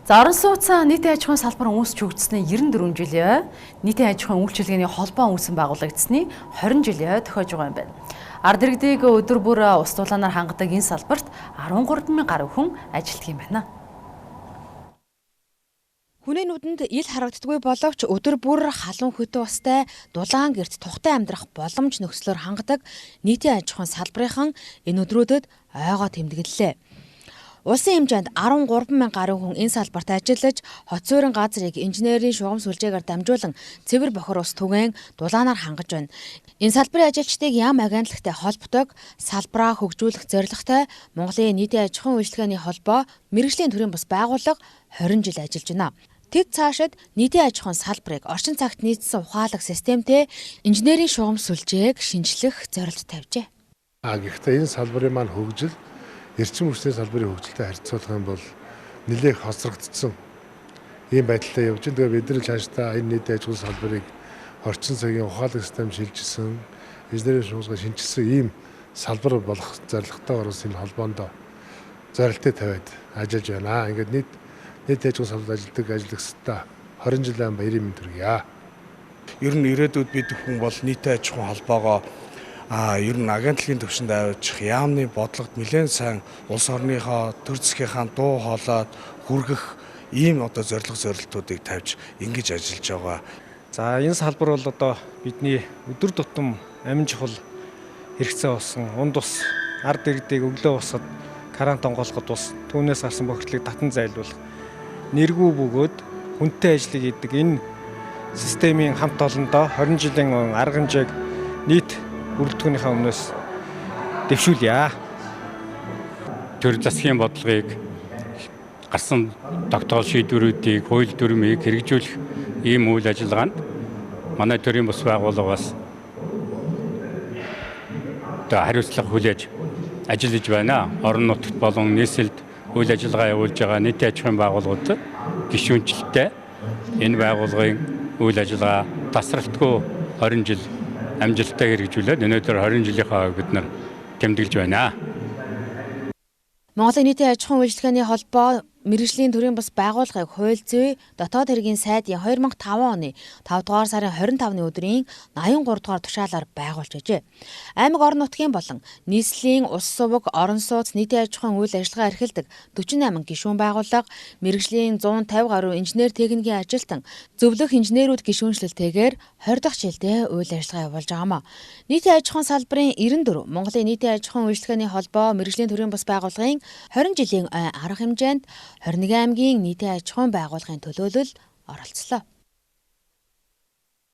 За орон сууцсан нийтийн аж ахуйн салбар үүсч хөгжсөний 94 жилийн нийтийн аж ахуйн үйлчилгээний холбоо үүсэн байгуулагдсны 20 жилийн тохиож байгаа юм байна. Ард иргэдийг өдөр бүр ус дулаанаар хангадаг энэ салбарт 13,000 гаруй хүн ажилладаг юм байна. Хүний нүдэнд ил харагддаггүй боловч өдөр бүр халуун хөтө устай дулаан гэрт тухтай амьдрах боломж нөхцлөөр хангадаг нийтийн аж ахуйн салбарынхан энэ өдрүүдэд ойгоо тэмдэглэлээ. Улсын хэмжээнд 13,000 гаруй хүн энэ салбарт ажиллаж, хот суурин газрыг инженерийн шугам сүлжээгээр дамжуулан цэвэр бохор ус түгээн дулаанаар хангаж байна. Энэ салбарын ажилчдыг яам агентлагтай холбодог салбараа хөгжүүлэх зорилготой Монголын нийтийн аж ахуйн үйлчилгээний холбоо мэргэжлийн төрийн бас байгууллага 20 жил ажиллаж байна. Тэд цаашид нийтийн аж ахуйн салбарыг орчин цагт нийцсэн ухаалаг системтэй инженерийн шугам сүлжээг шинжлэх зорилт тавьжээ. Гэхдээ энэ салбарын маань хөгжил эрчим хүчний салбарын хөгжилтэй харьцуулах юм бол нэлээд хоцрогдсон ийм байдалтай явж байгаа. Тэгээд бид нар цаашдаа энэ нийтийн аж ахуйн салбарыг орчин цагийн ухаалаг систем шилжүүлсэн, инженерийн шугамсгаар шинжилсэн ийм салбар болох зорилготойгоор энэ холбоонд зорилттой тавиад ажиллаж байна. Ингээд нийт аж ахуйн салбарт ажилладаг ажлагчдаа 20 жилийн баярын мэнд хүргье. Ер нь ирээдүйд бид хүн бол нийтийн аж ахуйн холбоогоо ер нь агентлагийн төвшөнд авчих яамны бодлогод нэлээд сайн улс орныхоо төр засгийнхаа дуу хоолойд хүргэх ийм одоо зорилтуудыг тавьж ингэж ажиллаж байгаа. За энэ салбар бол одоо бидний өдөр тутам амин чухал хэрэгцээ болсон унд ус, ард иргэдийг өглөө босоход карант онгойлгоход ус, түүнээс гарсан бохирдлыг татан зайлуулах, нэргүй бөгөөд хүнтэй ажлыг хийдэг энэ системийн хамт олондоо 20 жилийн арга хэмжээг нийт бүрэлдэхүүнийхээ өмнөөс дэвшүүлье. Төр засгийн бодлогыг гарсан тогтоол шийдвэрүүдийг, хууль дүрмийг хэрэгжүүлэх ийм үйл ажиллагаанд манай төрийн бас байгууллагаас хариуцлага хүлээж ажиллаж байна. Орон нутагт болон нийслэлд үйл ажиллагаа явуулж байгаа нийтийн аж ахуйн байгууллагууд гишүүнчлэлтэй энэ байгууллагын үйл ажиллагаа тасралтгүй 20 жил амжилттай хэрэгжүүлээд өнөөдөр 20 жилийнхаа бид нар тэмдэглэж байна. Монголын нийтийн аж ахуйн үйлчилгээний холбоо мэргэжлийн төрийн бас байгууллагыг хууль зүйн дотоод хэргийн сайдын 2005 оны 5 дугаар сарын 25-ны өдрийн 83 дугаар тушаалаар байгуулж ажээ. Аймаг орон нутгийн болон нийслэлийн ус суваг, орон сууц, нийтийн аж ахуйн үйл ажиллагаа эрхэлдэг 48 гишүүн байгууллага, мэргэжлийн 150 гаруй инженер техникийн ажилтан, зөвлөх инженерүүд гишүүнчлэлтэйгээр 20 дахь жилдээ үйл ажиллагаа явуулж байгаамаа. Нийтийн аж ахуйн салбарын 94 Монголын нийтийн аж ахуйн үйлчилгээний холбоо мэргэжлийн төрийн бас байгууллагын 20 жилийн арга хэмжээнд 21 аймгийн нийтийн аж ахуйн байгууллагын төлөөлөл оролцлоо.